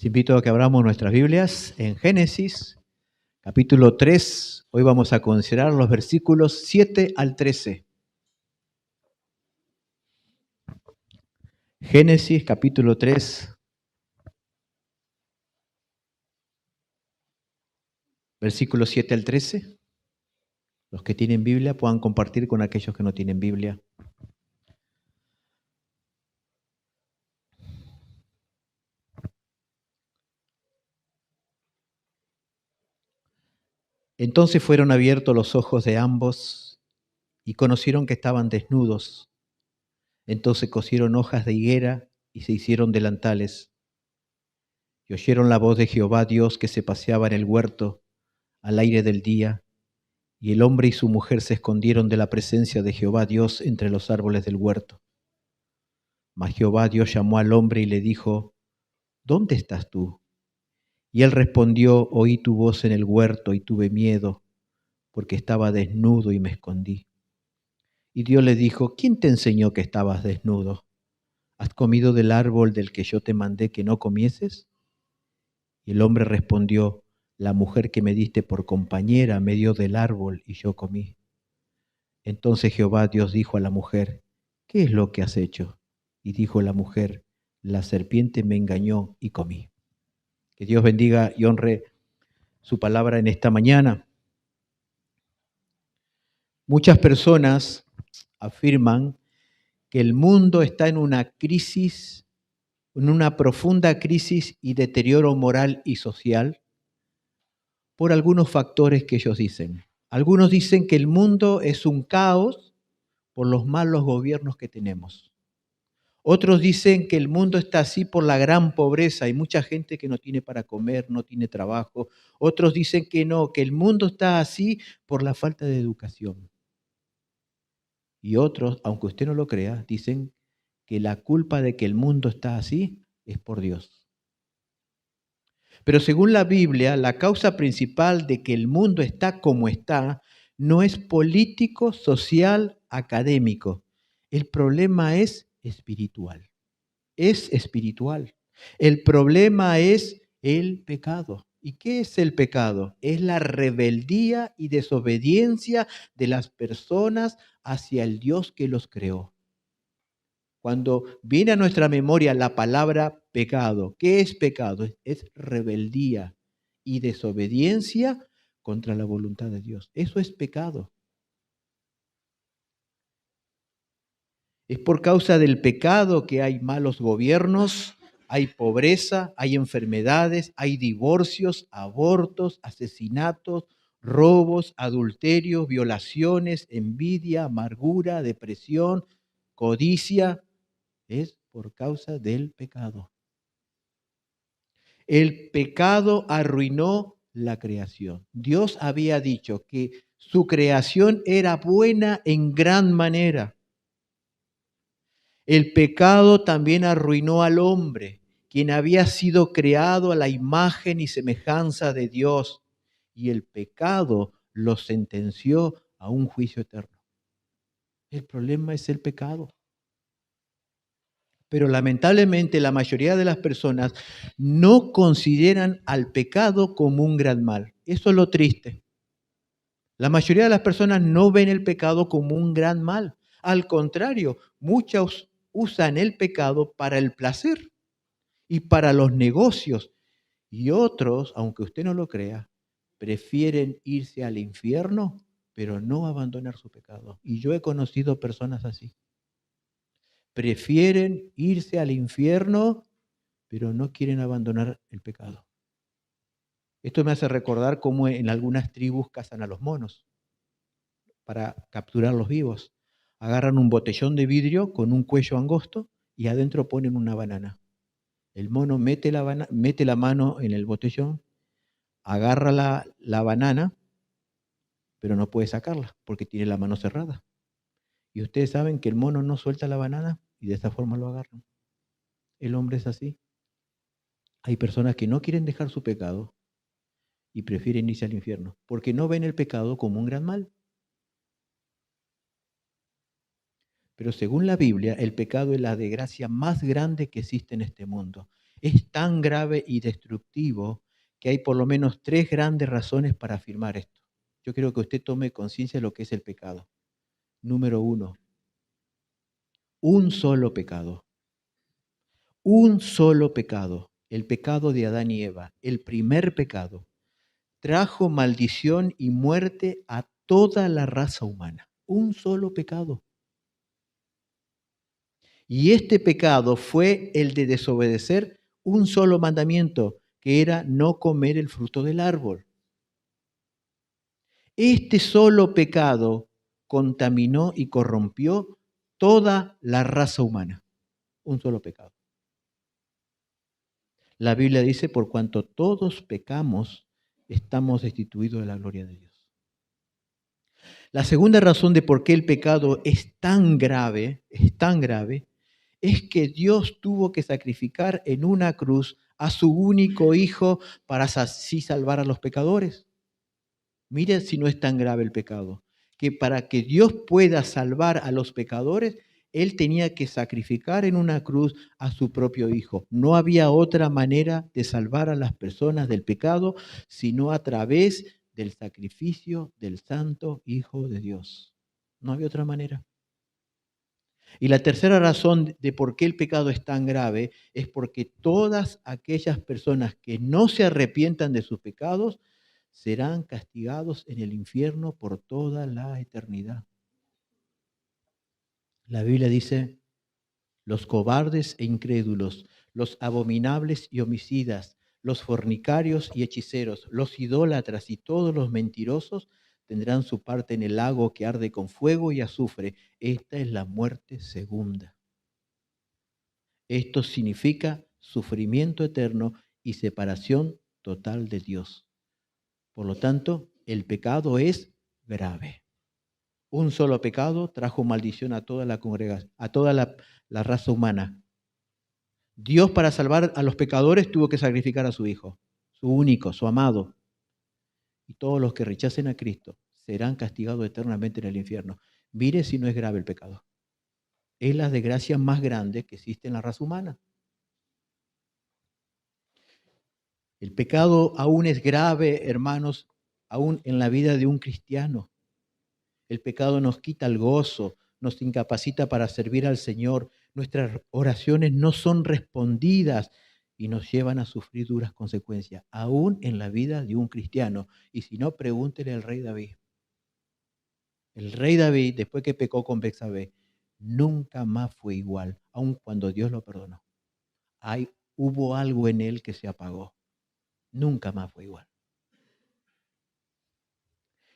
invito a que abramos nuestras Biblias en Génesis, capítulo 3. Hoy vamos a considerar los versículos 7 al 13. Génesis, capítulo 3, versículos 7 al 13. Los que tienen Biblia puedan compartir con aquellos que no tienen Biblia. Entonces fueron abiertos los ojos de ambos y conocieron que estaban desnudos. Entonces cosieron hojas de higuera y se hicieron delantales. Y oyeron la voz de Jehová Dios que se paseaba en el huerto al aire del día. Y el hombre y su mujer se escondieron de la presencia de Jehová Dios entre los árboles del huerto. Mas Jehová Dios llamó al hombre y le dijo: ¿Dónde estás tú? Y él respondió: Oí tu voz en el huerto y tuve miedo, porque estaba desnudo y me escondí. Y Dios le dijo: ¿Quién te enseñó que estabas desnudo? ¿Has comido del árbol del que yo te mandé que no comieses? Y el hombre respondió: La mujer que me diste por compañera me dio del árbol y yo comí. Entonces Jehová Dios dijo a la mujer: ¿Qué es lo que has hecho? Y dijo la mujer: La serpiente me engañó y comí. Que Dios bendiga y honre su palabra en esta mañana. Muchas personas afirman que el mundo está en una crisis, en una profunda crisis y deterioro moral y social por algunos factores que ellos dicen. Algunos dicen que el mundo es un caos por los malos gobiernos que tenemos. Otros dicen que el mundo está así por la gran pobreza. Hay mucha gente que no tiene para comer, no tiene trabajo. Otros dicen que no, que el mundo está así por la falta de educación. Y otros, aunque usted no lo crea, dicen que la culpa de que el mundo está así es por Dios. Pero según la Biblia, la causa principal de que el mundo está como está no es político, social, académico. El problema es espiritual. Es espiritual. El problema es el pecado. ¿Y qué es el pecado? Es la rebeldía y desobediencia de las personas hacia el Dios que los creó. Cuando viene a nuestra memoria la palabra pecado, ¿qué es pecado? Es rebeldía y desobediencia contra la voluntad de Dios. Eso es pecado. Es por causa del pecado que hay malos gobiernos, hay pobreza, hay enfermedades, hay divorcios, abortos, asesinatos, robos, adulterios, violaciones, envidia, amargura, depresión, codicia. Es por causa del pecado. El pecado arruinó la creación. Dios había dicho que su creación era buena en gran manera. El pecado también arruinó al hombre, quien había sido creado a la imagen y semejanza de Dios, y el pecado lo sentenció a un juicio eterno. El problema es el pecado. Pero lamentablemente la mayoría de las personas no consideran al pecado como un gran mal. Eso es lo triste. La mayoría de las personas no ven el pecado como un gran mal. Al contrario, muchos usan el pecado para el placer y para los negocios. Y otros, aunque usted no lo crea, prefieren irse al infierno, pero no abandonar su pecado. Y yo he conocido personas así. Prefieren irse al infierno, pero no quieren abandonar el pecado. Esto me hace recordar cómo en algunas tribus cazan a los monos para capturarlos vivos. Agarran un botellón de vidrio con un cuello angosto y adentro ponen una banana. El mono mete la mano en el botellón, agarra la banana, pero no puede sacarla porque tiene la mano cerrada. Y ustedes saben que el mono no suelta la banana y de esta forma lo agarran. El hombre es así. Hay personas que no quieren dejar su pecado y prefieren irse al infierno porque no ven el pecado como un gran mal. Pero según la Biblia, el pecado es la desgracia más grande que existe en este mundo. Es tan grave y destructivo que hay por lo menos 3 grandes razones para afirmar esto. Yo quiero que usted tome conciencia de lo que es el pecado. Número 1, un solo pecado. Un solo pecado, el pecado de Adán y Eva, el primer pecado, trajo maldición y muerte a toda la raza humana. Un solo pecado. Y este pecado fue el de desobedecer un solo mandamiento, que era no comer el fruto del árbol. Este solo pecado contaminó y corrompió toda la raza humana. Un solo pecado. La Biblia dice, por cuanto todos pecamos, estamos destituidos de la gloria de Dios. La segunda razón de por qué el pecado es tan grave, es que Dios tuvo que sacrificar en una cruz a su único hijo para así salvar a los pecadores. Mire si no es tan grave el pecado, que para que Dios pueda salvar a los pecadores, Él tenía que sacrificar en una cruz a su propio hijo. No había otra manera de salvar a las personas del pecado, sino a través del sacrificio del Santo Hijo de Dios. No había otra manera. Y la tercera razón de por qué el pecado es tan grave es porque todas aquellas personas que no se arrepientan de sus pecados serán castigados en el infierno por toda la eternidad. La Biblia dice, los cobardes e incrédulos, los abominables y homicidas, los fornicarios y hechiceros, los idólatras y todos los mentirosos tendrán su parte en el lago que arde con fuego y azufre. Esta es la muerte segunda. Esto significa sufrimiento eterno y separación total de Dios. Por lo tanto, el pecado es grave. Un solo pecado trajo maldición a toda la congregación, a toda la raza humana. Dios, para salvar a los pecadores, tuvo que sacrificar a su Hijo, su único, su amado. Y todos los que rechacen a Cristo serán castigados eternamente en el infierno. Mire si no es grave el pecado. Es la desgracia más grande que existe en la raza humana. El pecado aún es grave, hermanos, aún en la vida de un cristiano. El pecado nos quita el gozo, nos incapacita para servir al Señor. Nuestras oraciones no son respondidas y nos llevan a sufrir duras consecuencias, aún en la vida de un cristiano. Y si no, pregúntele al rey David. El rey David, después que pecó con Betsabé, nunca más fue igual, aun cuando Dios lo perdonó. Hubo algo en él que se apagó. Nunca más fue igual.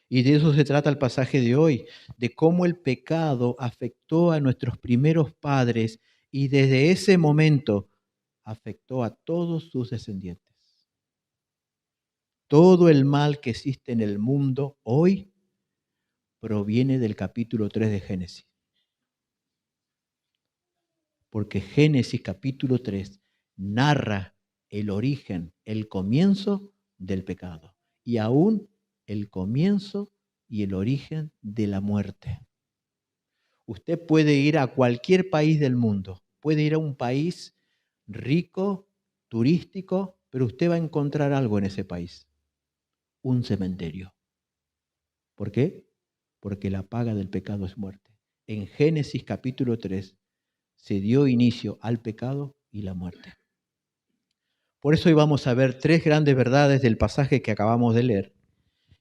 Y de eso se trata el pasaje de hoy, de cómo el pecado afectó a nuestros primeros padres y desde ese momento afectó a todos sus descendientes. Todo el mal que existe en el mundo hoy proviene del capítulo 3 de Génesis. Porque Génesis capítulo 3 narra el origen, el comienzo del pecado y aún el comienzo y el origen de la muerte. Usted puede ir a cualquier país del mundo, puede ir a un país rico, turístico, pero usted va a encontrar algo en ese país, un cementerio. ¿Por qué? Porque la paga del pecado es muerte. En Génesis capítulo 3 se dio inicio al pecado y la muerte. Por eso hoy vamos a ver 3 grandes verdades del pasaje que acabamos de leer.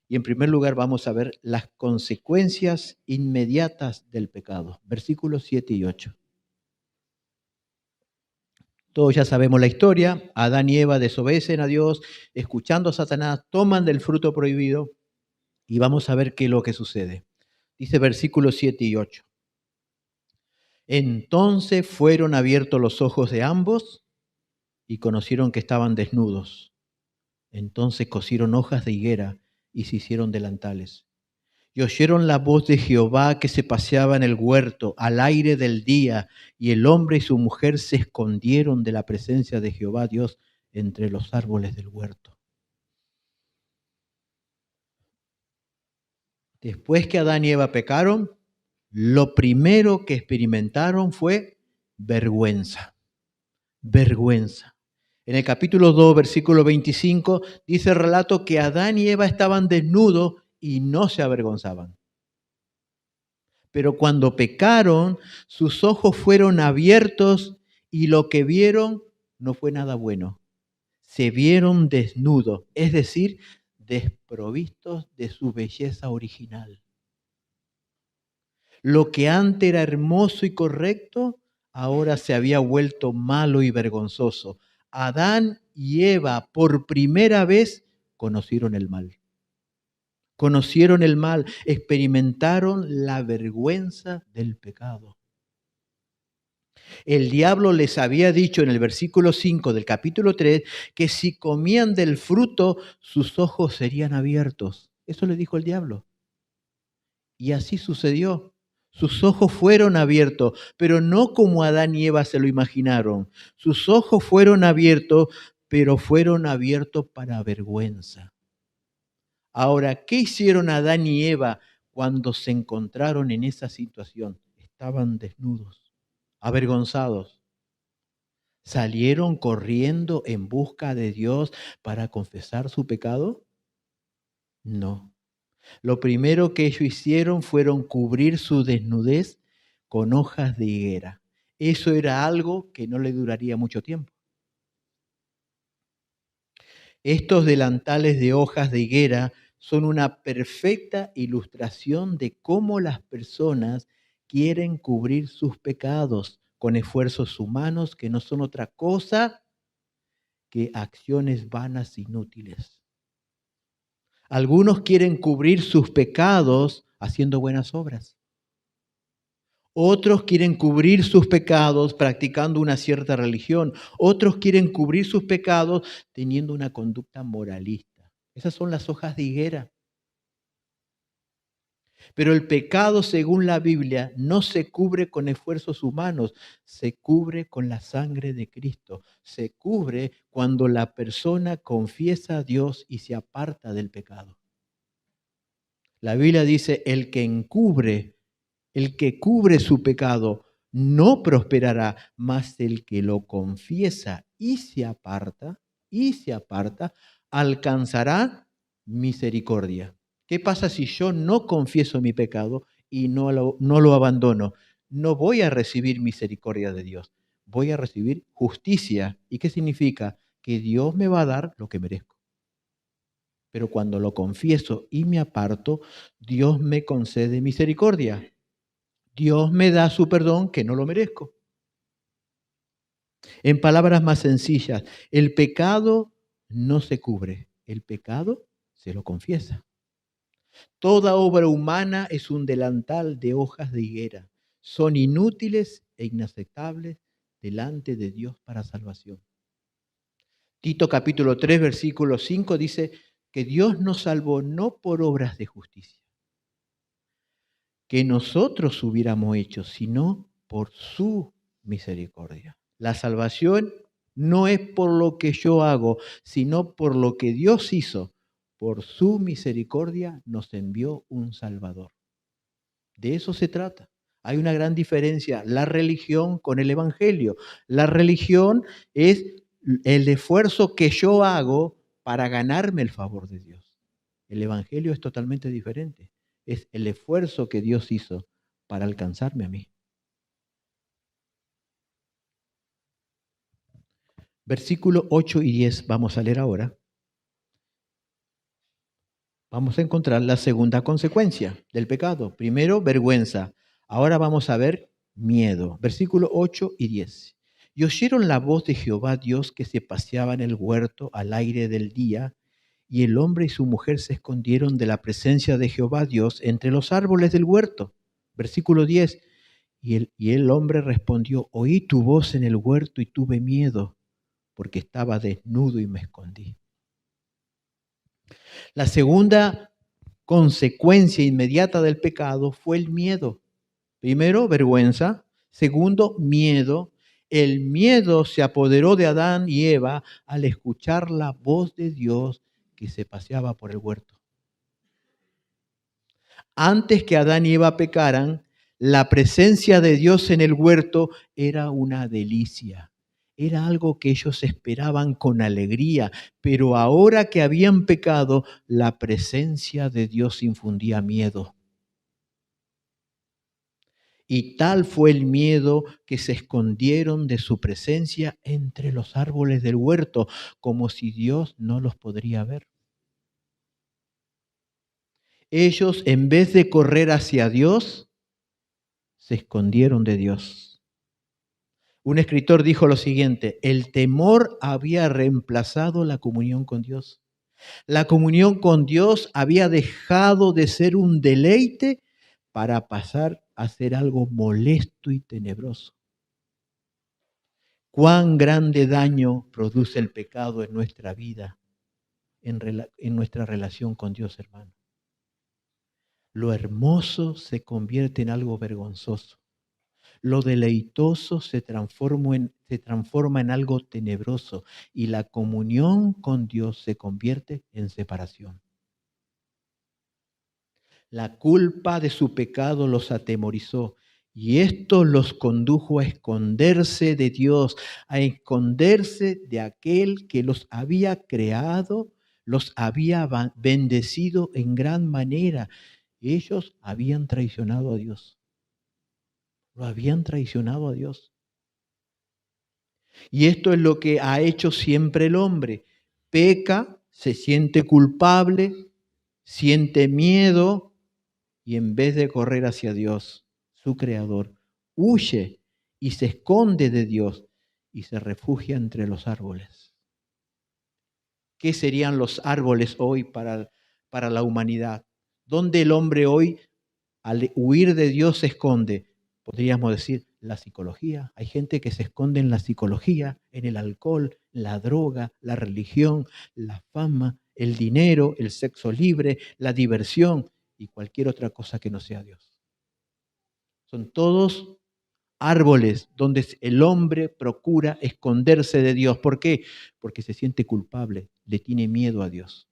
Y en primer lugar vamos a ver las consecuencias inmediatas del pecado. Versículos 7 y 8. Todos ya sabemos la historia. Adán y Eva desobedecen a Dios, escuchando a Satanás, toman del fruto prohibido y vamos a ver qué es lo que sucede. Dice versículos 7 y 8. Entonces fueron abiertos los ojos de ambos y conocieron que estaban desnudos. Entonces cosieron hojas de higuera y se hicieron delantales. Y oyeron la voz de Jehová que se paseaba en el huerto al aire del día, y el hombre y su mujer se escondieron de la presencia de Jehová Dios entre los árboles del huerto. Después que Adán y Eva pecaron, lo primero que experimentaron fue vergüenza. Vergüenza. En el capítulo 2, versículo 25, dice el relato que Adán y Eva estaban desnudos y no se avergonzaban. Pero cuando pecaron, sus ojos fueron abiertos y lo que vieron no fue nada bueno. Se vieron desnudos, es decir, desprovistos de su belleza original. Lo que antes era hermoso y correcto, ahora se había vuelto malo y vergonzoso. Adán y Eva por primera vez conocieron el mal. Conocieron el mal, experimentaron la vergüenza del pecado. El diablo les había dicho en el versículo 5 del capítulo 3 que si comían del fruto, sus ojos serían abiertos. Eso le dijo el diablo. Y así sucedió. Sus ojos fueron abiertos, pero no como Adán y Eva se lo imaginaron. Sus ojos fueron abiertos, pero fueron abiertos para vergüenza. Ahora, ¿qué hicieron Adán y Eva cuando se encontraron en esa situación? Estaban desnudos, avergonzados. ¿Salieron corriendo en busca de Dios para confesar su pecado? No. Lo primero que ellos hicieron fueron cubrir su desnudez con hojas de higuera. Eso era algo que no le duraría mucho tiempo. Estos delantales de hojas de higuera son una perfecta ilustración de cómo las personas quieren cubrir sus pecados con esfuerzos humanos que no son otra cosa que acciones vanas e inútiles. Algunos quieren cubrir sus pecados haciendo buenas obras. Otros quieren cubrir sus pecados practicando una cierta religión. Otros quieren cubrir sus pecados teniendo una conducta moralista. Esas son las hojas de higuera. Pero el pecado, según la Biblia, no se cubre con esfuerzos humanos, se cubre con la sangre de Cristo. Se cubre cuando la persona confiesa a Dios y se aparta del pecado. La Biblia dice, el que cubre su pecado no prosperará, mas el que lo confiesa y se aparta, alcanzará misericordia. ¿Qué pasa si yo no confieso mi pecado y no lo abandono? No voy a recibir misericordia de Dios, voy a recibir justicia. ¿Y qué significa? Que Dios me va a dar lo que merezco. Pero cuando lo confieso y me aparto, Dios me concede misericordia. Dios me da su perdón que no lo merezco. En palabras más sencillas, el pecado no se cubre, el pecado se lo confiesa. Toda obra humana es un delantal de hojas de higuera. Son inútiles e inaceptables delante de Dios para salvación. Tito capítulo 3, versículo 5 dice que Dios nos salvó no por obras de justicia que nosotros hubiéramos hecho, sino por su misericordia. La salvación no es por lo que yo hago, sino por lo que Dios hizo. Por su misericordia nos envió un Salvador. De eso se trata. Hay una gran diferencia, la religión con el Evangelio. La religión es el esfuerzo que yo hago para ganarme el favor de Dios. El Evangelio es totalmente diferente. Es el esfuerzo que Dios hizo para alcanzarme a mí. Versículo 8 y 10 vamos a leer ahora. Vamos a encontrar la segunda consecuencia del pecado. Primero, vergüenza. Ahora vamos a ver miedo. Versículo 8 y 10. Y oyeron la voz de Jehová Dios que se paseaba en el huerto al aire del día, y el hombre y su mujer se escondieron de la presencia de Jehová Dios entre los árboles del huerto. Versículo 10. Y el hombre respondió, oí tu voz en el huerto y tuve miedo, porque estaba desnudo y me escondí. La segunda consecuencia inmediata del pecado fue el miedo. Primero, vergüenza. Segundo, miedo. El miedo se apoderó de Adán y Eva al escuchar la voz de Dios que se paseaba por el huerto. Antes que Adán y Eva pecaran, la presencia de Dios en el huerto era una delicia. era algo que ellos esperaban con alegría, pero ahora que habían pecado, la presencia de Dios infundía miedo. Y tal fue el miedo que se escondieron de su presencia entre los árboles del huerto, como si Dios no los podría ver. Ellos, en vez de correr hacia Dios, se escondieron de Dios. Un escritor dijo lo siguiente: el temor había reemplazado la comunión con Dios. La comunión con Dios había dejado de ser un deleite para pasar a ser algo molesto y tenebroso. Cuán grande daño produce el pecado en nuestra vida, en nuestra relación con Dios, hermano. Lo hermoso se convierte en algo vergonzoso. Lo deleitoso se transforma en algo tenebroso y la comunión con Dios se convierte en separación. La culpa de su pecado los atemorizó y esto los condujo a esconderse de Dios, a esconderse de aquel que los había creado, los había bendecido en gran manera. Ellos habían traicionado a Dios. Lo habían traicionado a Dios. Y esto es lo que ha hecho siempre el hombre. Peca, se siente culpable, siente miedo y en vez de correr hacia Dios, su creador, huye y se esconde de Dios y se refugia entre los árboles. ¿Qué serían los árboles hoy para la humanidad? ¿Dónde el hombre hoy, al huir de Dios, se esconde? Podríamos decir la psicología. Hay gente que se esconde en la psicología, en el alcohol, la droga, la religión, la fama, el dinero, el sexo libre, la diversión y cualquier otra cosa que no sea Dios. Son todos árboles donde el hombre procura esconderse de Dios. ¿Por qué? Porque se siente culpable, le tiene miedo a Dios.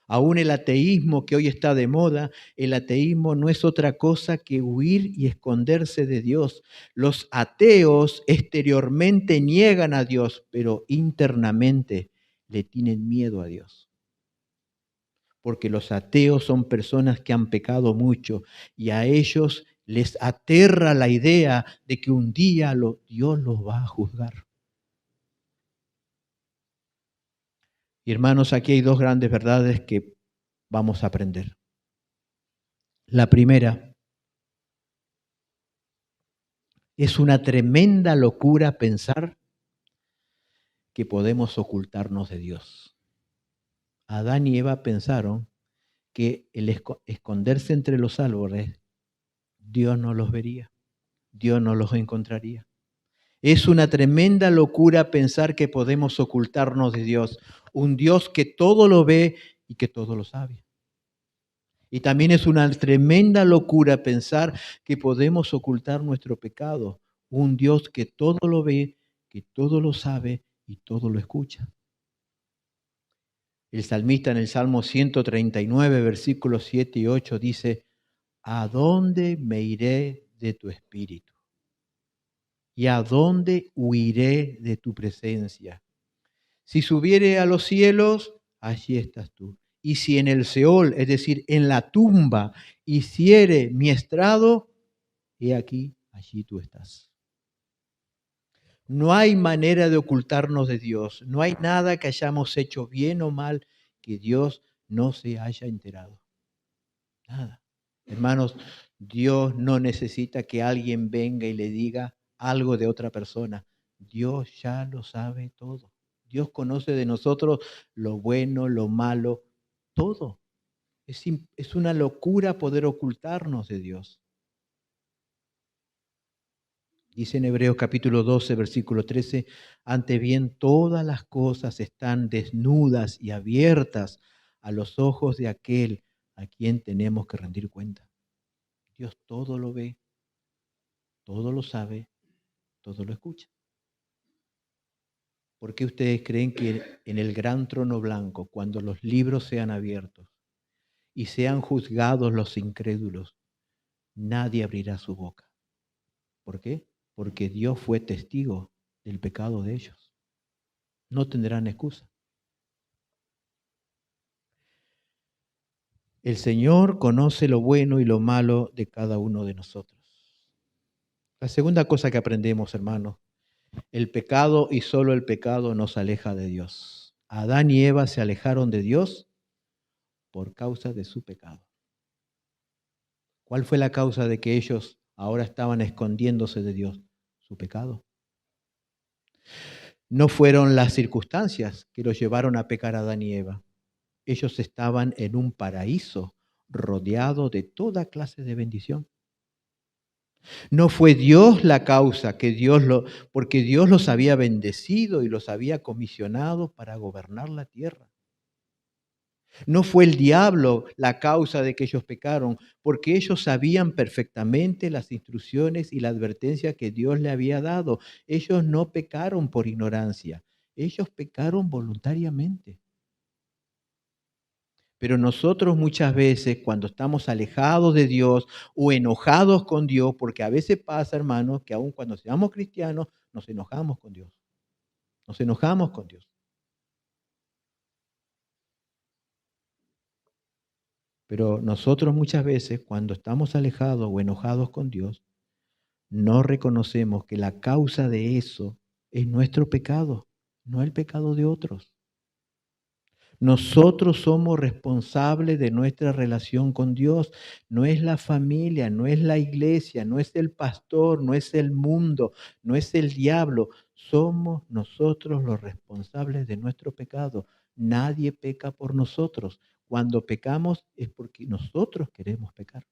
Aún el ateísmo que hoy está de moda, el ateísmo no es otra cosa que huir y esconderse de Dios. Los ateos exteriormente niegan a Dios, pero internamente le tienen miedo a Dios. Porque los ateos son personas que han pecado mucho y a ellos les aterra la idea de que un día Dios los va a juzgar. Y hermanos, aquí hay dos grandes verdades que vamos a aprender. La primera, es una tremenda locura pensar que podemos ocultarnos de Dios. Adán y Eva pensaron que el esconderse entre los árboles, Dios no los vería, Dios no los encontraría. Es una tremenda locura pensar que podemos ocultarnos de Dios, un Dios que todo lo ve y que todo lo sabe. Y también es una tremenda locura pensar que podemos ocultar nuestro pecado, un Dios que todo lo ve, que todo lo sabe y todo lo escucha. El salmista en el Salmo 139, versículos 7 y 8 dice: ¿a dónde me iré de tu espíritu? ¿Y a dónde huiré de tu presencia? Si subiere a los cielos, allí estás tú. Y si en el Seol, es decir, en la tumba, hiciere mi estrado, he aquí, allí tú estás. No hay manera de ocultarnos de Dios. No hay nada que hayamos hecho bien o mal que Dios no se haya enterado. Nada. Hermanos, Dios no necesita que alguien venga y le diga algo de otra persona. Dios ya lo sabe todo. Dios conoce de nosotros lo bueno, lo malo, todo. Es una locura poder ocultarnos de Dios. Dice en Hebreos capítulo 12, versículo 13, antes bien todas las cosas están desnudas y abiertas a los ojos de aquel a quien tenemos que rendir cuenta. Dios todo lo ve, todo lo sabe, todo lo escucha. ¿Por qué ustedes creen que en el gran trono blanco, cuando los libros sean abiertos y sean juzgados los incrédulos, nadie abrirá su boca? ¿Por qué? porque Dios fue testigo del pecado de ellos. No tendrán excusa. El Señor conoce lo bueno y lo malo de cada uno de nosotros. La segunda cosa que aprendemos, hermanos, el pecado y solo el pecado nos aleja de Dios. Adán y Eva se alejaron de Dios por causa de su pecado. ¿Cuál fue la causa de que ellos ahora estaban escondiéndose de Dios? Su pecado. No fueron las circunstancias que los llevaron a pecar a Adán y Eva. Ellos estaban en un paraíso rodeado de toda clase de bendición. No fue Dios la causa, porque Dios los había bendecido y los había comisionado para gobernar la tierra. No fue el diablo la causa de que ellos pecaron, porque ellos sabían perfectamente las instrucciones y la advertencia que Dios le había dado. Ellos no pecaron por ignorancia, ellos pecaron voluntariamente. Pero nosotros muchas veces, cuando estamos alejados de Dios o enojados con Dios, porque a veces pasa, hermanos, que aun cuando seamos cristianos, nos enojamos con Dios. Nos enojamos con Dios. Pero nosotros muchas veces, cuando estamos alejados o enojados con Dios, no reconocemos que la causa de eso es nuestro pecado, no el pecado de otros. Nosotros somos responsables de nuestra relación con Dios. No es la familia, no es la iglesia, no es el pastor, no es el mundo, no es el diablo. Somos nosotros los responsables de nuestro pecado. Nadie peca por nosotros. Cuando pecamos es porque nosotros queremos pecar.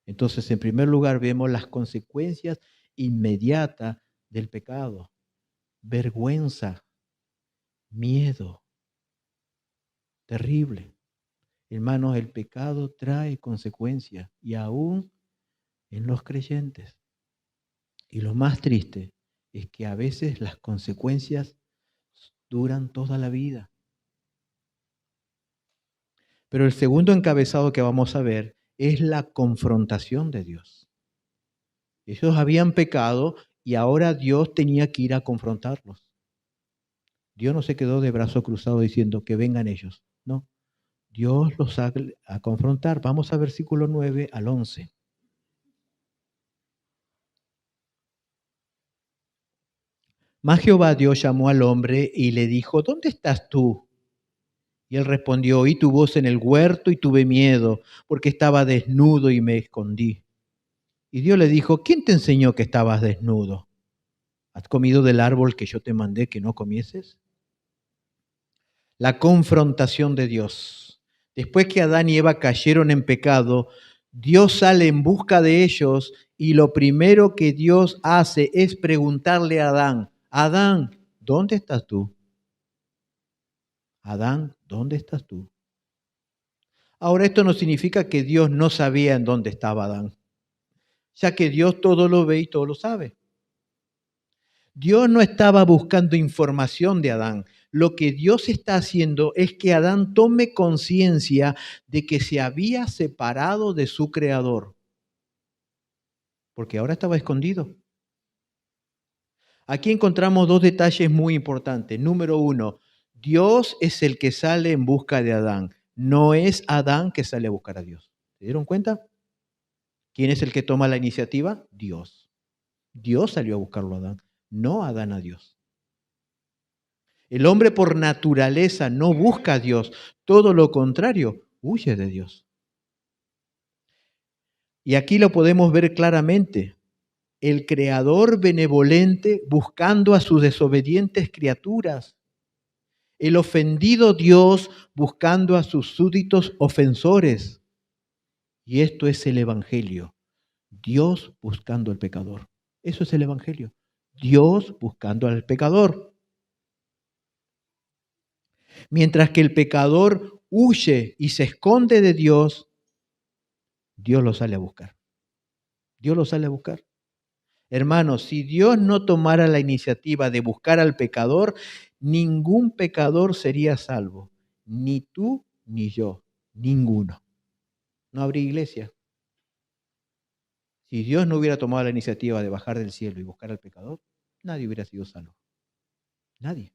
Entonces, en primer lugar, vemos las consecuencias inmediatas del pecado. Vergüenza, miedo, terrible. Hermanos, el pecado trae consecuencias y aún en los creyentes. Y lo más triste es que a veces las consecuencias duran toda la vida. Pero el segundo encabezado que vamos a ver es la confrontación de Dios. Ellos habían pecado y ahora Dios tenía que ir a confrontarlos. Dios no se quedó de brazo cruzado diciendo que vengan ellos. No, Dios los ha a confrontar. Vamos a versículo 9 al 11. Mas Jehová Dios llamó al hombre y le dijo, ¿dónde estás tú? Y él respondió, oí tu voz en el huerto y tuve miedo, porque estaba desnudo y me escondí. Y Dios le dijo, ¿quién te enseñó que estabas desnudo? ¿Has comido del árbol que yo te mandé que no comieses? La confrontación de Dios. Después que Adán y Eva cayeron en pecado, Dios sale en busca de ellos y lo primero que Dios hace es preguntarle a Adán, Adán, ¿dónde estás tú? Adán, ¿dónde estás tú? Ahora, esto no significa que Dios no sabía en dónde estaba Adán, ya que Dios todo lo ve y todo lo sabe. Dios no estaba buscando información de Adán. Lo que Dios está haciendo es que Adán tome conciencia de que se había separado de su creador, porque ahora estaba escondido. Aquí encontramos dos detalles muy importantes. Número uno, Dios es el que sale en busca de Adán. No es Adán que sale a buscar a Dios. ¿Se dieron cuenta? ¿Quién es el que toma la iniciativa? Dios. Dios salió a buscarlo a Adán, no Adán a Dios. El hombre por naturaleza no busca a Dios, todo lo contrario, huye de Dios. Y aquí lo podemos ver claramente. El Creador benevolente buscando a sus desobedientes criaturas. El ofendido Dios buscando a sus súbditos ofensores. Y esto es el Evangelio. Dios buscando al pecador. Eso es el Evangelio. Dios buscando al pecador. Mientras que el pecador huye y se esconde de Dios, Dios lo sale a buscar. Dios lo sale a buscar. Hermanos, si Dios no tomara la iniciativa de buscar al pecador, ningún pecador sería salvo. Ni tú ni yo, ninguno. No habría iglesia. Si Dios no hubiera tomado la iniciativa de bajar del cielo y buscar al pecador, nadie hubiera sido salvo. Nadie.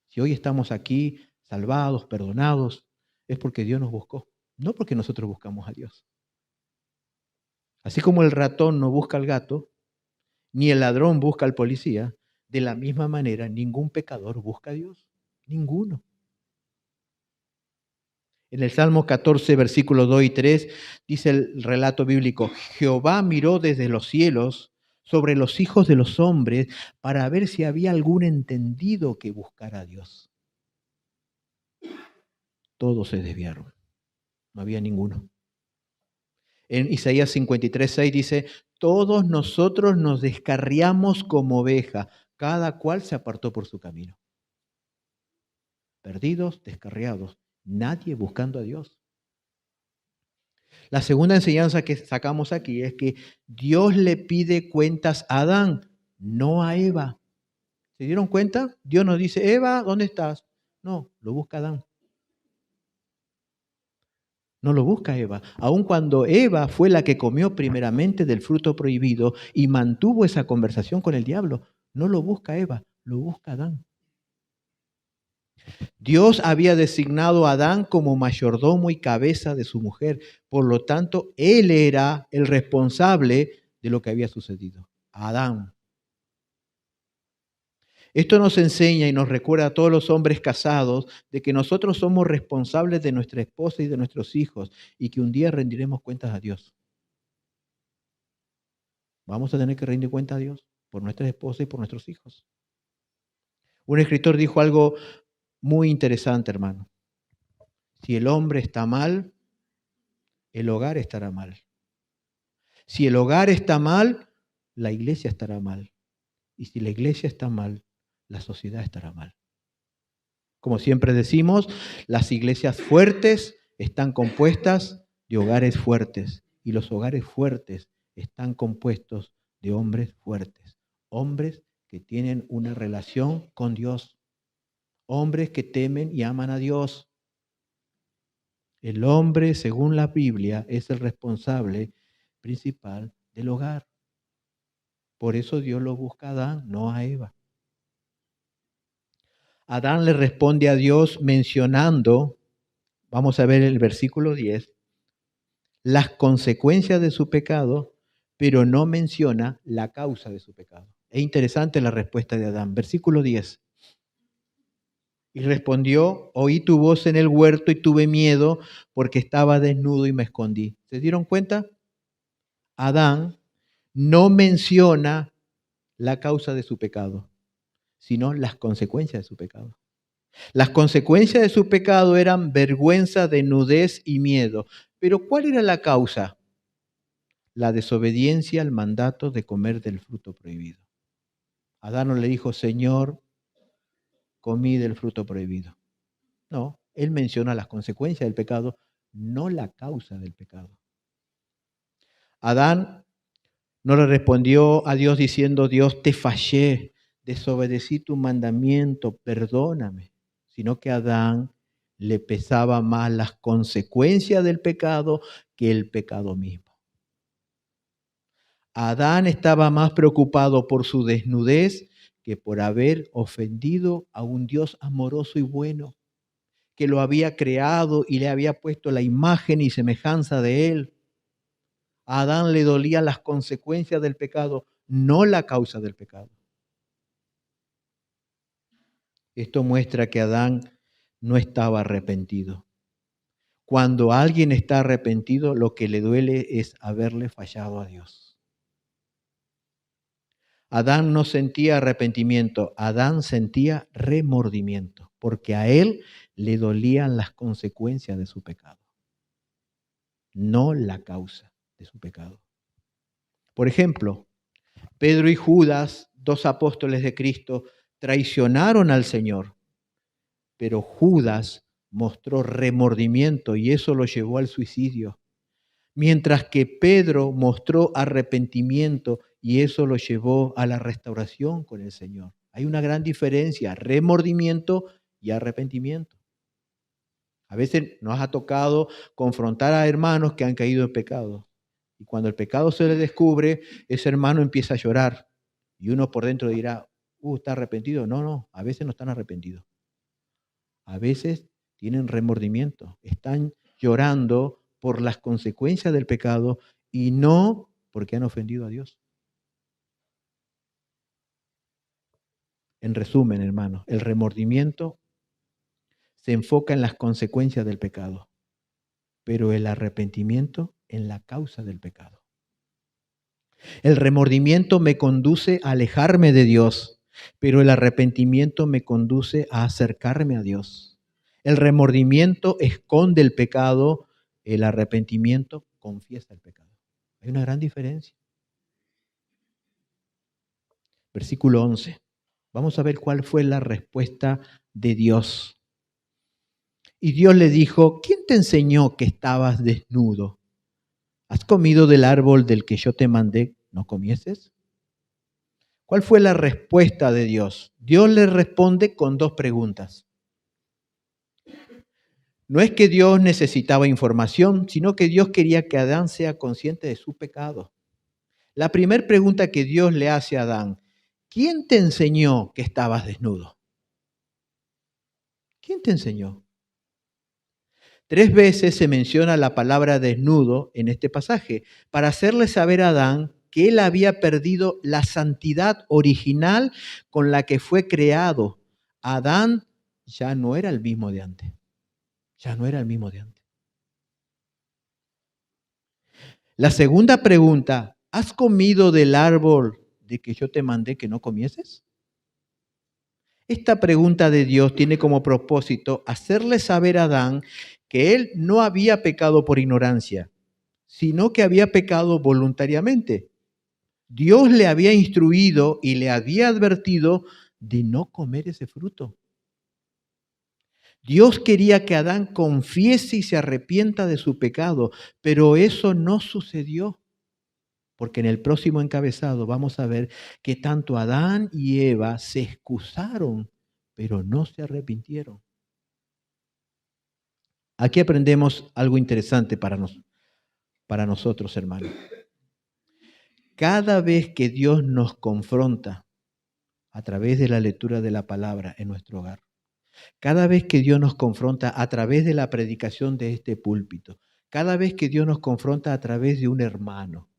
Si hoy estamos aquí salvados, perdonados, es porque Dios nos buscó, no porque nosotros buscamos a Dios. Así como el ratón no busca al gato, ni el ladrón busca al policía, de la misma manera ningún pecador busca a Dios. Ninguno. En el Salmo 14, versículos 2 y 3, dice el relato bíblico: Jehová miró desde los cielos sobre los hijos de los hombres para ver si había algún entendido que buscara a Dios. Todos se desviaron. No había ninguno. En Isaías 53, 6 dice: todos nosotros nos descarriamos como oveja, cada cual se apartó por su camino. Perdidos, descarriados, nadie buscando a Dios. La segunda enseñanza que sacamos aquí es que Dios le pide cuentas a Adán, no a Eva. ¿Se dieron cuenta? Dios nos dice: Eva, ¿dónde estás? No, lo busca Adán. No lo busca Eva. Aun cuando Eva fue la que comió primeramente del fruto prohibido y mantuvo esa conversación con el diablo, no lo busca Eva, lo busca Adán. Dios había designado a Adán como mayordomo y cabeza de su mujer. Por lo tanto, él era el responsable de lo que había sucedido. Adán. Esto nos enseña y nos recuerda a todos los hombres casados de que nosotros somos responsables de nuestra esposa y de nuestros hijos y que un día rendiremos cuentas a Dios. Vamos a tener que rendir cuenta a Dios por nuestras esposas y por nuestros hijos. Un escritor dijo algo muy interesante, hermano. Si el hombre está mal, el hogar estará mal. Si el hogar está mal, la iglesia estará mal. Y si la iglesia está mal, la sociedad estará mal. Como siempre decimos, las iglesias fuertes están compuestas de hogares fuertes y los hogares fuertes están compuestos de hombres fuertes. Hombres que tienen una relación con Dios. Hombres que temen y aman a Dios. El hombre, según la Biblia, es el responsable principal del hogar. Por eso Dios lo busca a Adán, no a Eva. Adán le responde a Dios mencionando, vamos a ver el versículo 10, las consecuencias de su pecado, pero no menciona la causa de su pecado. Es interesante la respuesta de Adán. Versículo 10. Y respondió: oí tu voz en el huerto y tuve miedo porque estaba desnudo y me escondí. ¿Se dieron cuenta? Adán no menciona la causa de su pecado, sino las consecuencias de su pecado. Las consecuencias de su pecado eran vergüenza, desnudez y miedo. Pero ¿cuál era la causa? La desobediencia al mandato de comer del fruto prohibido. Adán no le dijo: Señor, comí del fruto prohibido. No, él menciona las consecuencias del pecado, no la causa del pecado. Adán no le respondió a Dios diciendo: Dios, te fallé, desobedecí tu mandamiento, perdóname. Sino que a Adán le pesaba más las consecuencias del pecado que el pecado mismo. Adán estaba más preocupado por su desnudez que por haber ofendido a un Dios amoroso y bueno, que lo había creado y le había puesto la imagen y semejanza de él. A Adán le dolían las consecuencias del pecado, no la causa del pecado. Esto muestra que Adán no estaba arrepentido. Cuando alguien está arrepentido, lo que le duele es haberle fallado a Dios. Adán no sentía arrepentimiento, Adán sentía remordimiento, porque a él le dolían las consecuencias de su pecado, no la causa de su pecado. Por ejemplo, Pedro y Judas, dos apóstoles de Cristo, traicionaron al Señor, pero Judas mostró remordimiento y eso lo llevó al suicidio, mientras que Pedro mostró arrepentimiento y eso lo llevó a la restauración con el Señor. Hay una gran diferencia, remordimiento y arrepentimiento. A veces nos ha tocado confrontar a hermanos que han caído en pecado Y cuando el pecado se le descubre, ese hermano empieza a llorar. Y uno por dentro dirá, ¿está arrepentido? No, no, a veces no están arrepentidos. A veces tienen remordimiento, están llorando por las consecuencias del pecado y no porque han ofendido a Dios. En resumen, hermanos, el remordimiento se enfoca en las consecuencias del pecado, pero el arrepentimiento en la causa del pecado. El remordimiento me conduce a alejarme de Dios, pero el arrepentimiento me conduce a acercarme a Dios. El remordimiento esconde el pecado, el arrepentimiento confiesa el pecado. Hay una gran diferencia. Versículo 11. Vamos a ver cuál fue la respuesta de Dios. Y Dios le dijo, ¿quién te enseñó que estabas desnudo? ¿Has comido del árbol del que yo te mandé no comieses? ¿Cuál fue la respuesta de Dios? Dios le responde con dos preguntas. No es que Dios necesitaba información, sino que Dios quería que Adán sea consciente de su pecado. La primera pregunta que Dios le hace a Adán, ¿quién te enseñó que estabas desnudo? ¿Quién te enseñó? 3 veces se menciona la palabra desnudo en este pasaje para hacerle saber a Adán que él había perdido la santidad original con la que fue creado. Adán ya no era el mismo de antes. Ya no era el mismo de antes. La segunda pregunta, ¿has comido del árbol de que yo te mandé que no comieses? Esta pregunta de Dios tiene como propósito hacerle saber a Adán que él no había pecado por ignorancia, sino que había pecado voluntariamente. Dios le había instruido y le había advertido de no comer ese fruto. Dios quería que Adán confiese y se arrepienta de su pecado, pero eso no sucedió. Porque en el próximo encabezado vamos a ver que tanto Adán y Eva se excusaron, pero no se arrepintieron. Aquí aprendemos algo interesante para nosotros, hermanos. Cada vez que Dios nos confronta a través de la lectura de la palabra en nuestro hogar, cada vez que Dios nos confronta a través de la predicación de este púlpito, cada vez que Dios nos confronta a través de un hermano,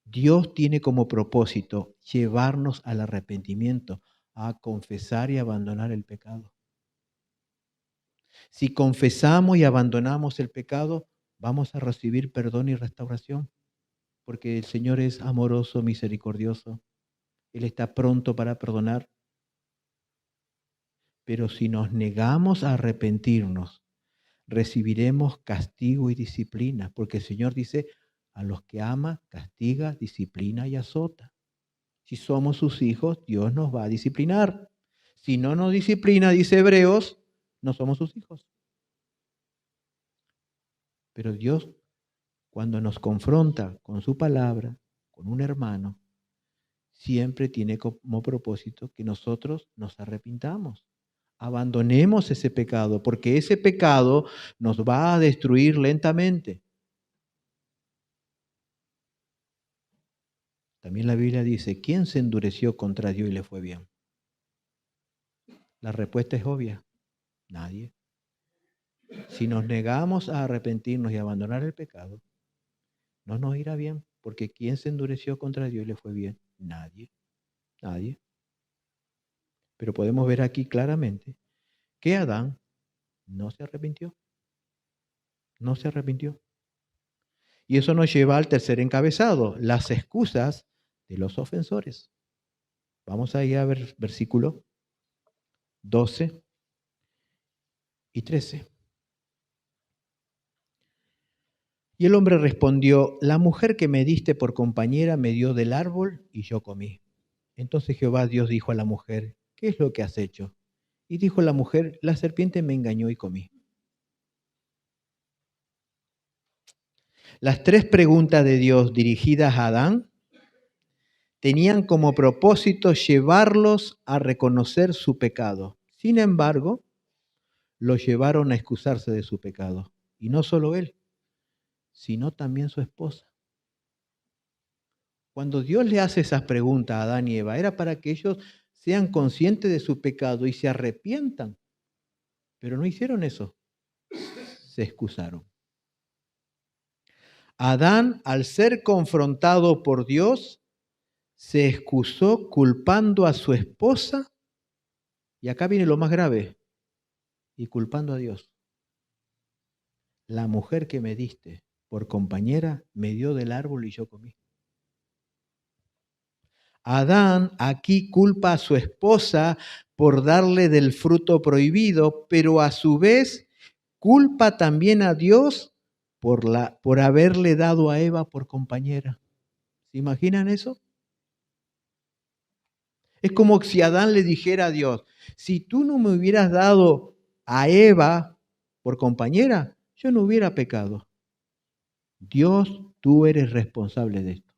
Dios tiene como propósito llevarnos al arrepentimiento, a confesar y abandonar el pecado. Si confesamos y abandonamos el pecado, vamos a recibir perdón y restauración, porque el Señor es amoroso, misericordioso. Él está pronto para perdonar. Pero si nos negamos a arrepentirnos, recibiremos castigo y disciplina, porque el Señor dice, a los que ama, castiga, disciplina y azota. Si somos sus hijos, Dios nos va a disciplinar. Si no nos disciplina, dice Hebreos, no somos sus hijos. Pero Dios, cuando nos confronta con su palabra, con un hermano, siempre tiene como propósito que nosotros nos arrepintamos. Abandonemos ese pecado, porque ese pecado nos va a destruir lentamente. También la Biblia dice, ¿quién se endureció contra Dios y le fue bien? La respuesta es obvia, nadie. Si nos negamos a arrepentirnos y abandonar el pecado, no nos irá bien, porque ¿quién se endureció contra Dios y le fue bien? Nadie, nadie. Pero podemos ver aquí claramente que Adán no se arrepintió, no se arrepintió. Y eso nos lleva al tercer encabezado, las excusas de los ofensores. Vamos ahí a ver versículo 12 y 13. Y el hombre respondió, la mujer que me diste por compañera me dio del árbol y yo comí. Entonces Jehová Dios dijo a la mujer, ¿qué es lo que has hecho? Y dijo la mujer, la serpiente me engañó y comí. Las 3 preguntas de Dios dirigidas a Adán tenían como propósito llevarlos a reconocer su pecado. Sin embargo, los llevaron a excusarse de su pecado. Y no solo él, sino también su esposa. Cuando Dios le hace esas preguntas a Adán y Eva, era para que ellos sean conscientes de su pecado y se arrepientan. Pero no hicieron eso. Se excusaron. Adán, al ser confrontado por Dios, se excusó culpando a su esposa, y acá viene lo más grave, y culpando a Dios. La mujer que me diste por compañera me dio del árbol y yo comí. Adán aquí culpa a su esposa por darle del fruto prohibido, pero a su vez culpa también a Dios por haberle dado a Eva por compañera. ¿Se imaginan eso? Es como si Adán le dijera a Dios, si tú no me hubieras dado a Eva por compañera, yo no hubiera pecado. Dios, tú eres responsable de esto.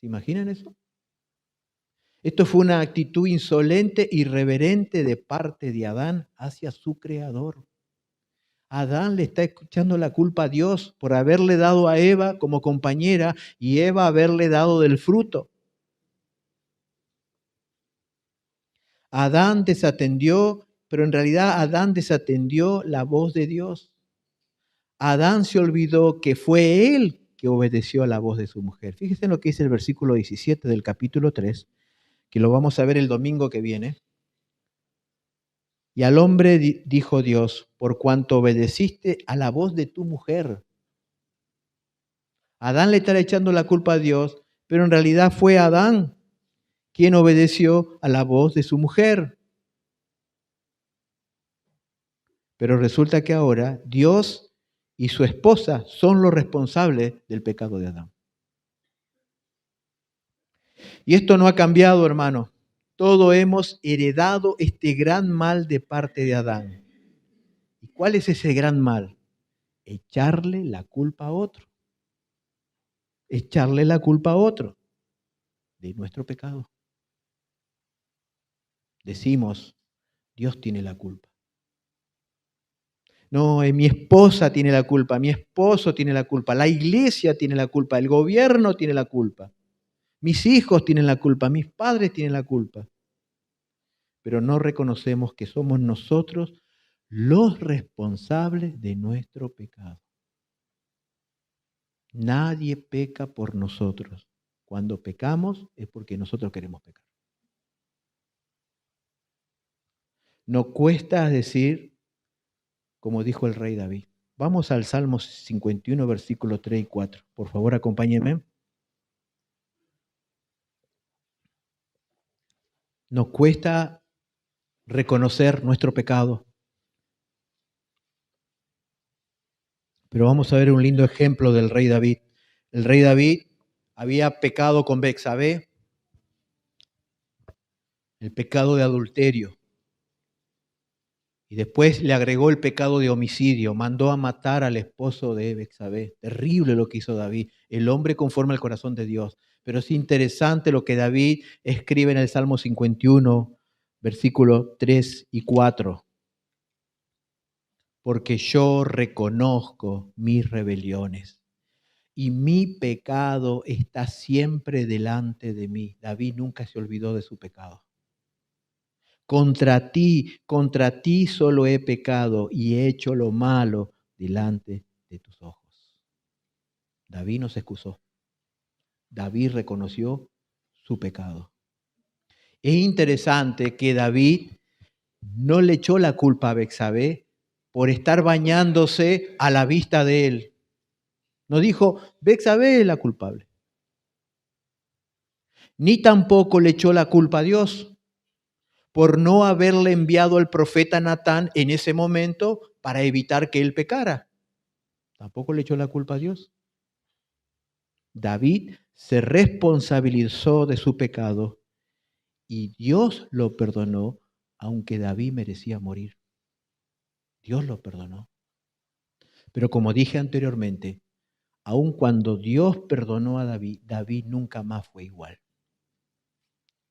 ¿Se imaginan eso? Esto fue una actitud insolente e irreverente de parte de Adán hacia su creador. Adán le está echando la culpa a Dios por haberle dado a Eva como compañera y Eva haberle dado del fruto. Adán desatendió, pero en realidad Adán desatendió la voz de Dios. Adán se olvidó que fue él que obedeció a la voz de su mujer. Fíjense en lo que dice el versículo 17 del capítulo 3, que lo vamos a ver el domingo que viene. Y al hombre dijo Dios, por cuanto obedeciste a la voz de tu mujer. Adán le está echando la culpa a Dios, pero en realidad fue Adán quien obedeció a la voz de su mujer. Pero resulta que ahora Dios y su esposa son los responsables del pecado de Adán. Y esto no ha cambiado, hermano. Todos hemos heredado este gran mal de parte de Adán. ¿Y cuál es ese gran mal? Echarle la culpa a otro. Echarle la culpa a otro de nuestro pecado. Decimos, Dios tiene la culpa. No, mi esposa tiene la culpa, mi esposo tiene la culpa, la iglesia tiene la culpa, el gobierno tiene la culpa, mis hijos tienen la culpa, mis padres tienen la culpa. Pero no reconocemos que somos nosotros los responsables de nuestro pecado. Nadie peca por nosotros. Cuando pecamos es porque nosotros queremos pecar. No cuesta decir, como dijo el rey David. Vamos al Salmo 51, versículos 3 y 4. Por favor, acompáñenme. Nos cuesta reconocer nuestro pecado. Pero vamos a ver un lindo ejemplo del rey David. El rey David había pecado con Betsabé, el pecado de adulterio. Y después le agregó el pecado de homicidio, mandó a matar al esposo de Betsabé. Terrible lo que hizo David, el hombre conforme al corazón de Dios. Pero es interesante lo que David escribe en el Salmo 51, versículos 3 y 4. Porque yo reconozco mis rebeliones y mi pecado está siempre delante de mí. David nunca se olvidó de su pecado. Contra ti solo he pecado y he hecho lo malo delante de tus ojos. David no se excusó. David reconoció su pecado. Es interesante que David no le echó la culpa a Betsabé por estar bañándose a la vista de él. No dijo, Betsabé es la culpable. Ni tampoco le echó la culpa a Dios por no haberle enviado al profeta Natán en ese momento para evitar que él pecara. Tampoco le echó la culpa a Dios. David se responsabilizó de su pecado y Dios lo perdonó, aunque David merecía morir. Dios lo perdonó. Pero como dije anteriormente, aun cuando Dios perdonó a David, David nunca más fue igual.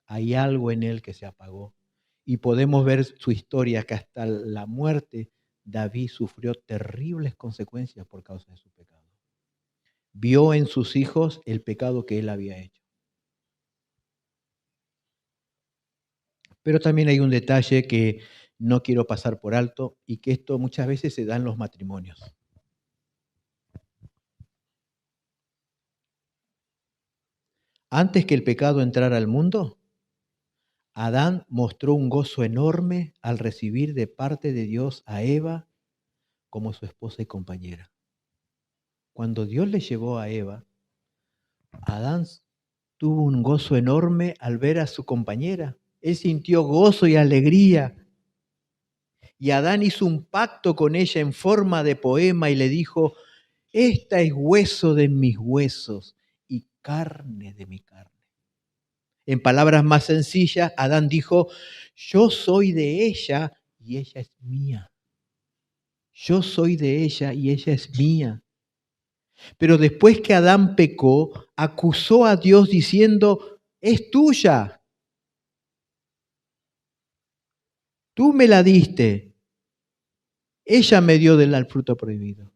Hay algo en él que se apagó. Y podemos ver su historia que hasta la muerte David sufrió terribles consecuencias por causa de su pecado. Vio en sus hijos el pecado que él había hecho. Pero también hay un detalle que no quiero pasar por alto y que esto muchas veces se da en los matrimonios. Antes que el pecado entrara al mundo, Adán mostró un gozo enorme al recibir de parte de Dios a Eva como su esposa y compañera. Cuando Dios le llevó a Eva, Adán tuvo un gozo enorme al ver a su compañera. Él sintió gozo y alegría. Y Adán hizo un pacto con ella en forma de poema y le dijo, esta es hueso de mis huesos y carne de mi carne. En palabras más sencillas, Adán dijo, yo soy de ella y ella es mía. Yo soy de ella y ella es mía. Pero después que Adán pecó, acusó a Dios diciendo, es tuya. Tú me la diste. Ella me dio del fruto prohibido.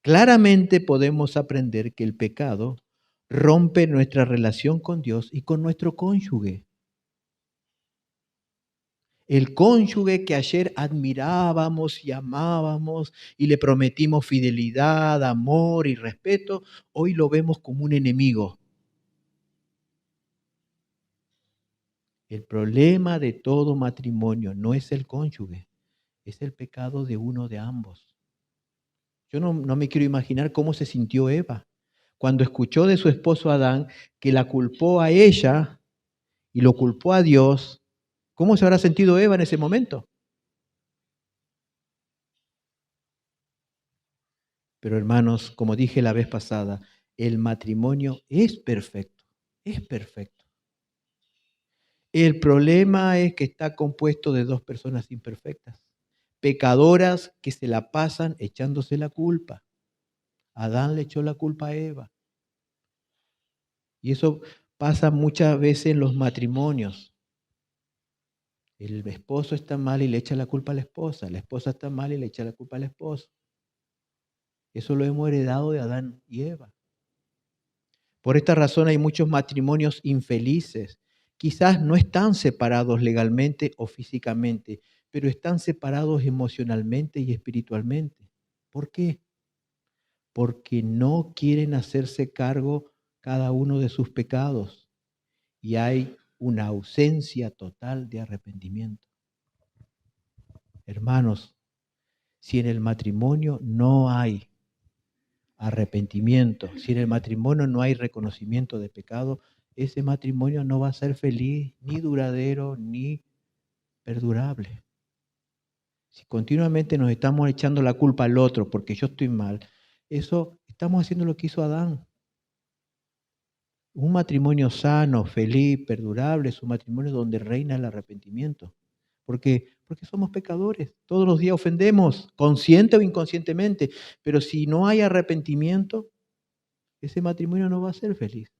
Claramente podemos aprender que el pecado rompe nuestra relación con Dios y con nuestro cónyuge. El cónyuge que ayer admirábamos y amábamos y le prometimos fidelidad, amor y respeto, hoy lo vemos como un enemigo. El problema de todo matrimonio no es el cónyuge, es el pecado de uno de ambos. Yo no me quiero imaginar cómo se sintió Eva cuando escuchó de su esposo Adán que la culpó a ella y lo culpó a Dios. ¿Cómo se habrá sentido Eva en ese momento? Pero hermanos, como dije la vez pasada, el matrimonio es perfecto, es perfecto. El problema es que está compuesto de dos personas imperfectas, pecadoras que se la pasan echándose la culpa. Adán le echó la culpa a Eva. Y eso pasa muchas veces en los matrimonios. El esposo está mal y le echa la culpa a la esposa está mal y le echa la culpa al esposo. Eso lo hemos heredado de Adán y Eva. Por esta razón hay muchos matrimonios infelices. Quizás no están separados legalmente o físicamente, pero están separados emocionalmente y espiritualmente. ¿Por qué? Porque no quieren hacerse cargo cada uno de sus pecados y hay una ausencia total de arrepentimiento. Hermanos, si en el matrimonio no hay arrepentimiento, si en el matrimonio no hay reconocimiento de pecado, ese matrimonio no va a ser feliz, ni duradero, ni perdurable. Si continuamente nos estamos echando la culpa al otro porque yo estoy mal, eso estamos haciendo lo que hizo Adán. Un matrimonio sano, feliz, perdurable, es un matrimonio donde reina el arrepentimiento. Porque somos pecadores, todos los días ofendemos, consciente o inconscientemente, pero si no hay arrepentimiento, ese matrimonio no va a ser feliz.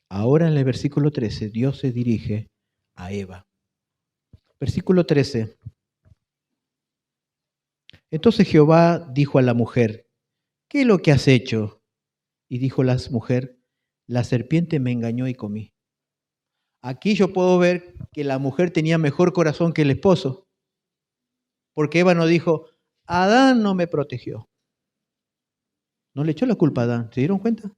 Ahora en el versículo 13, Dios se dirige a Eva. Versículo 13. Entonces Jehová dijo a la mujer, ¿qué es lo que has hecho? Y dijo la mujer, la serpiente me engañó y comí. Aquí yo puedo ver que la mujer tenía mejor corazón que el esposo, porque Eva no dijo, Adán no me protegió. No le echó la culpa a Adán, ¿se dieron cuenta?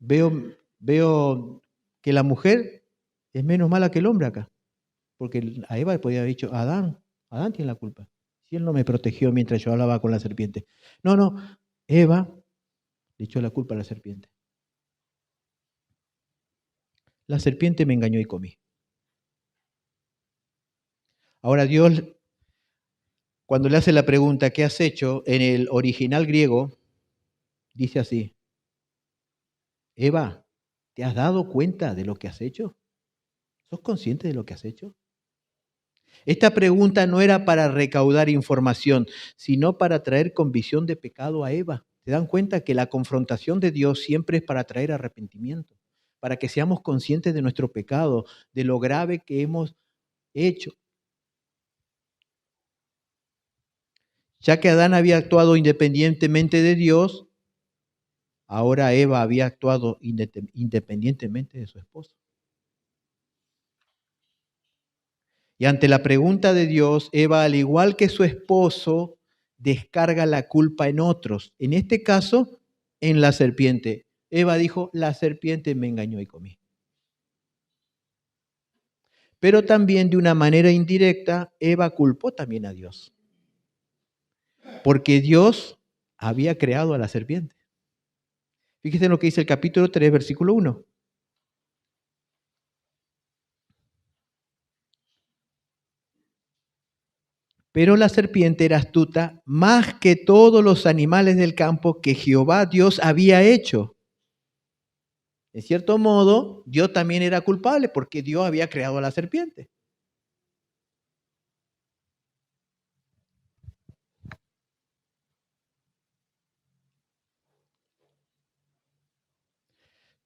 Veo que la mujer es menos mala que el hombre acá, porque a Eva le podía haber dicho, Adán tiene la culpa. Si él no me protegió mientras yo hablaba con la serpiente. No, Eva le echó la culpa a la serpiente. La serpiente me engañó y comí. Ahora Dios, cuando le hace la pregunta, ¿qué has hecho? En el original griego, dice así, Eva, ¿te has dado cuenta de lo que has hecho? ¿Sos consciente de lo que has hecho? Esta pregunta no era para recaudar información, sino para traer convicción de pecado a Eva. ¿Se dan cuenta que la confrontación de Dios siempre es para traer arrepentimiento? para que seamos conscientes de nuestro pecado, de lo grave que hemos hecho. Ya que Adán había actuado independientemente de Dios, ahora Eva había actuado independientemente de su esposo. Y ante la pregunta de Dios, Eva, al igual que su esposo, descarga la culpa en otros. En este caso, en la serpiente. Eva dijo, la serpiente me engañó y comí. Pero también de una manera indirecta, Eva culpó también a Dios. Porque Dios había creado a la serpiente. Fíjense en lo que dice el capítulo 3, versículo 1. Pero la serpiente era astuta más que todos los animales del campo que Jehová Dios había hecho. En cierto modo, Dios también era culpable porque Dios había creado a la serpiente.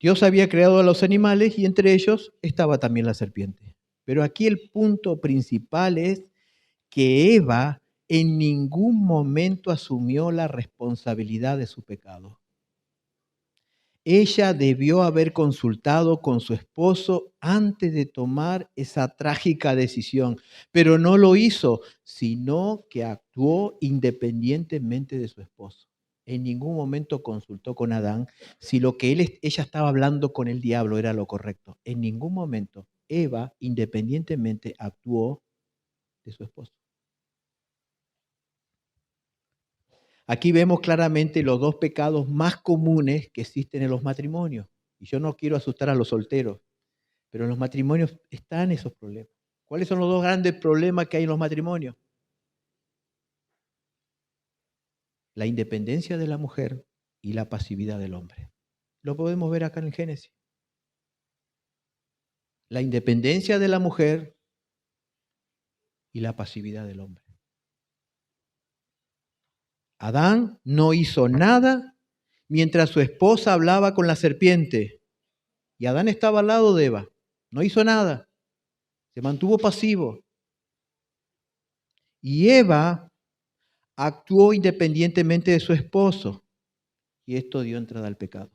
Dios había creado a los animales y entre ellos estaba también la serpiente. Pero aquí el punto principal es que Eva en ningún momento asumió la responsabilidad de su pecado. Ella debió haber consultado con su esposo antes de tomar esa trágica decisión, pero no lo hizo, sino que actuó independientemente de su esposo. En ningún momento consultó con Adán si lo que ella estaba hablando con el diablo era lo correcto. En ningún momento Eva independientemente actuó de su esposo. Aquí vemos claramente los dos pecados más comunes que existen en los matrimonios. Y yo no quiero asustar a los solteros, pero en los matrimonios están esos problemas. ¿Cuáles son los dos grandes problemas que hay en los matrimonios? La independencia de la mujer y la pasividad del hombre. Lo podemos ver acá en el Génesis. La independencia de la mujer y la pasividad del hombre. Adán no hizo nada mientras su esposa hablaba con la serpiente. Y Adán estaba al lado de Eva. No hizo nada. Se mantuvo pasivo. Y Eva actuó independientemente de su esposo. Y esto dio entrada al pecado.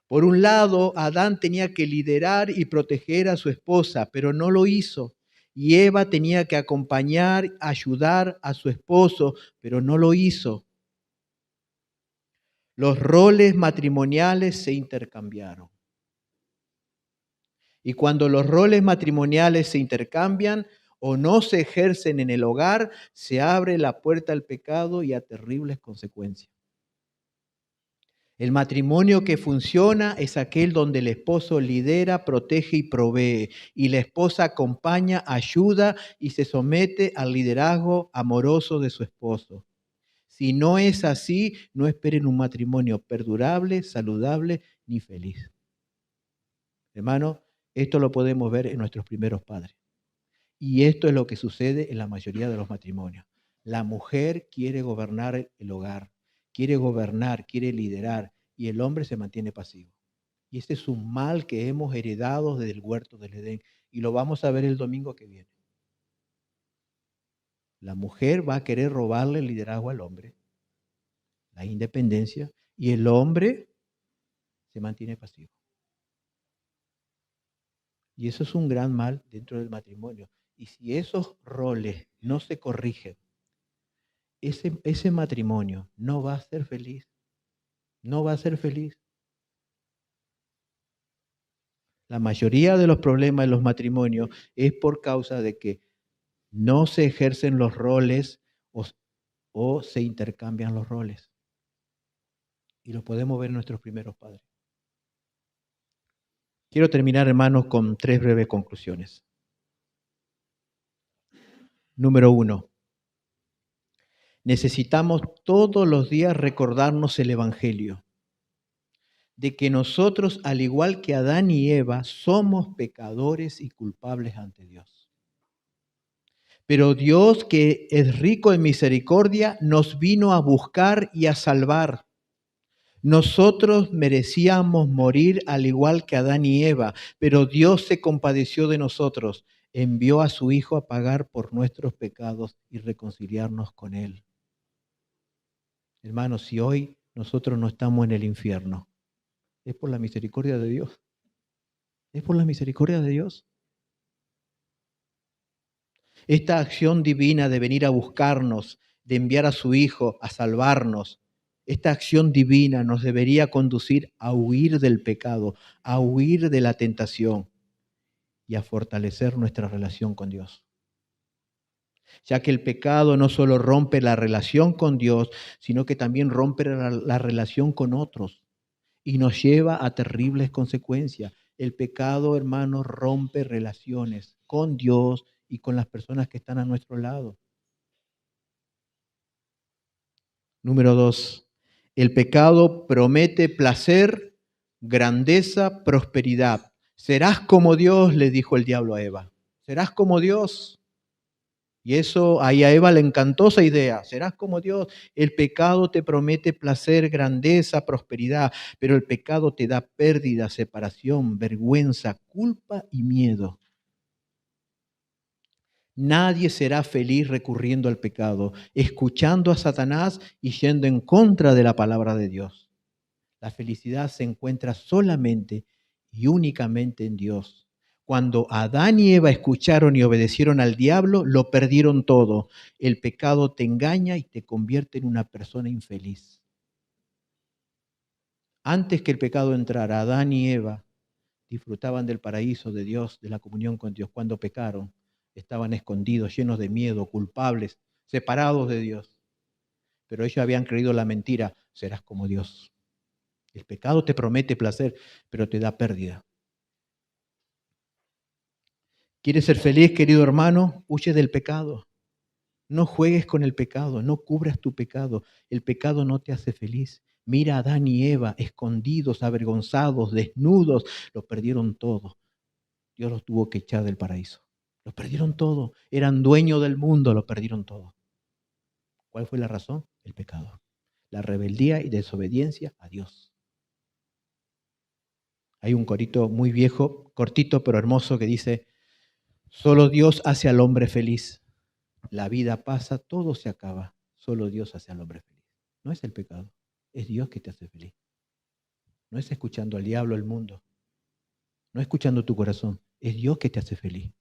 Por un lado, Adán tenía que liderar y proteger a su esposa, pero no lo hizo. Y Eva tenía que acompañar, ayudar a su esposo, pero no lo hizo. Los roles matrimoniales se intercambiaron. Y cuando los roles matrimoniales se intercambian o no se ejercen en el hogar, se abre la puerta al pecado y a terribles consecuencias. El matrimonio que funciona es aquel donde el esposo lidera, protege y provee, y la esposa acompaña, ayuda y se somete al liderazgo amoroso de su esposo. Si no es así, no esperen un matrimonio perdurable, saludable ni feliz. Hermano, esto lo podemos ver en nuestros primeros padres. Y esto es lo que sucede en la mayoría de los matrimonios. La mujer quiere gobernar el hogar, quiere gobernar, quiere liderar, y el hombre se mantiene pasivo. Y este es un mal que hemos heredado desde el huerto del Edén, y lo vamos a ver el domingo que viene. La mujer va a querer robarle el liderazgo al hombre, la independencia, y el hombre se mantiene pasivo. Y eso es un gran mal dentro del matrimonio. Y si esos roles no se corrigen, ese matrimonio no va a ser feliz. No va a ser feliz. La mayoría de los problemas en los matrimonios es por causa de que no se ejercen los roles o se intercambian los roles. Y lo podemos ver en nuestros primeros padres. Quiero terminar, hermanos, con 3 breves conclusiones. Número 1. Necesitamos todos los días recordarnos el Evangelio, de que nosotros, al igual que Adán y Eva, somos pecadores y culpables ante Dios. Pero Dios, que es rico en misericordia, nos vino a buscar y a salvar. Nosotros merecíamos morir al igual que Adán y Eva, pero Dios se compadeció de nosotros, envió a su Hijo a pagar por nuestros pecados y reconciliarnos con Él. Hermanos, si hoy nosotros no estamos en el infierno, es por la misericordia de Dios. Es por la misericordia de Dios. Esta acción divina de venir a buscarnos, de enviar a su Hijo a salvarnos, esta acción divina nos debería conducir a huir del pecado, a huir de la tentación y a fortalecer nuestra relación con Dios. Ya que el pecado no solo rompe la relación con Dios, sino que también rompe la relación con otros y nos lleva a terribles consecuencias. El pecado, hermanos, rompe relaciones con Dios y con las personas que están a nuestro lado. Número 2, el pecado promete placer, grandeza, prosperidad. Serás como Dios, le dijo el diablo a Eva. Serás como Dios. Y eso ahí a Eva le encantó esa idea. Serás como Dios. El pecado te promete placer, grandeza, prosperidad, pero el pecado te da pérdida, separación, vergüenza, culpa y miedo. Nadie será feliz recurriendo al pecado, escuchando a Satanás y yendo en contra de la palabra de Dios. La felicidad se encuentra solamente y únicamente en Dios. Cuando Adán y Eva escucharon y obedecieron al diablo, lo perdieron todo. El pecado te engaña y te convierte en una persona infeliz. Antes que el pecado entrara, Adán y Eva disfrutaban del paraíso de Dios, de la comunión con Dios. Cuando pecaron, estaban escondidos, llenos de miedo, culpables, separados de Dios. Pero ellos habían creído la mentira, serás como Dios. El pecado te promete placer, pero te da pérdida. ¿Quieres ser feliz, querido hermano? Huye del pecado. No juegues con el pecado, no cubras tu pecado. El pecado no te hace feliz. Mira a Adán y Eva, escondidos, avergonzados, desnudos, lo perdieron todo. Dios los tuvo que echar del paraíso. Lo perdieron todo. Eran dueños del mundo, lo perdieron todo. ¿Cuál fue la razón? El pecado. La rebeldía y desobediencia a Dios. Hay un corito muy viejo, cortito pero hermoso, que dice: solo Dios hace al hombre feliz. La vida pasa, todo se acaba. Solo Dios hace al hombre feliz. No es el pecado, es Dios que te hace feliz. No es escuchando al diablo, al mundo. No es escuchando tu corazón, es Dios que te hace feliz.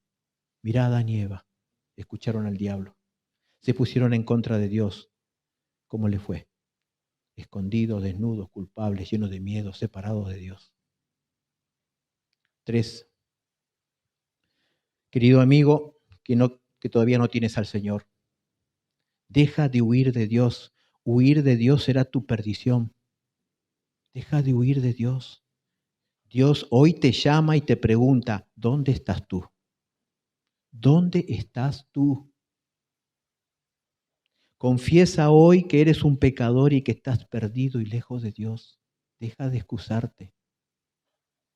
Mirá a Adán y Eva, escucharon al diablo. Se pusieron en contra de Dios. ¿Cómo le fue? Escondidos, desnudos, culpables, llenos de miedo, separados de Dios. 3. Querido amigo, que todavía no tienes al Señor, deja de huir de Dios. Huir de Dios será tu perdición. Deja de huir de Dios. Dios hoy te llama y te pregunta: ¿dónde estás tú? ¿Dónde estás tú? Confiesa hoy que eres un pecador y que estás perdido y lejos de Dios. Deja de excusarte.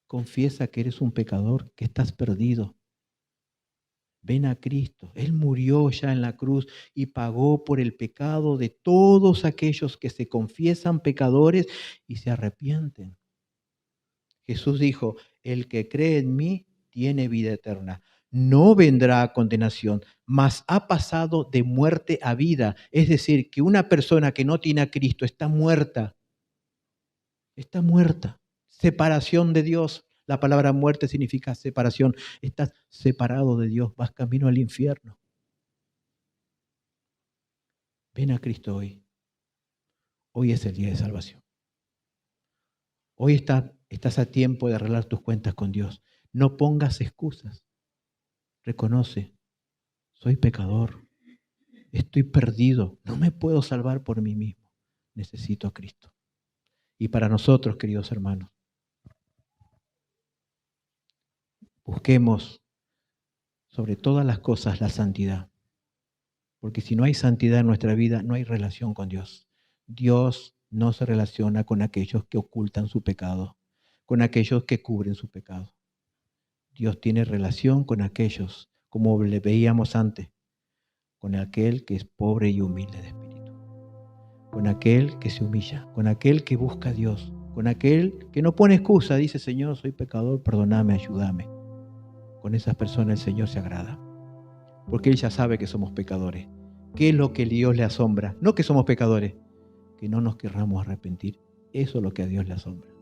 Confiesa que eres un pecador, que estás perdido. Ven a Cristo. Él murió ya en la cruz y pagó por el pecado de todos aquellos que se confiesan pecadores y se arrepienten. Jesús dijo: el que cree en mí tiene vida eterna. No vendrá a condenación, mas ha pasado de muerte a vida. Es decir, que una persona que no tiene a Cristo está muerta. Está muerta. Separación de Dios. La palabra muerte significa separación. Estás separado de Dios, vas camino al infierno. Ven a Cristo hoy. Hoy es el día de salvación. Hoy estás a tiempo de arreglar tus cuentas con Dios. No pongas excusas. Reconoce: soy pecador, estoy perdido, no me puedo salvar por mí mismo. Necesito a Cristo. Y para nosotros, queridos hermanos, busquemos sobre todas las cosas la santidad. Porque si no hay santidad en nuestra vida, no hay relación con Dios. Dios no se relaciona con aquellos que ocultan su pecado, con aquellos que cubren su pecado. Dios tiene relación con aquellos, como le veíamos antes, con aquel que es pobre y humilde de espíritu. con aquel que se humilla, con aquel que busca a Dios, con aquel que no pone excusa, dice, Señor, soy pecador, perdóname, ayúdame. Con esas personas el Señor se agrada, porque Él ya sabe que somos pecadores. ¿Qué es lo que a Dios le asombra? No que somos pecadores, que no nos querramos arrepentir. Eso es lo que a Dios le asombra.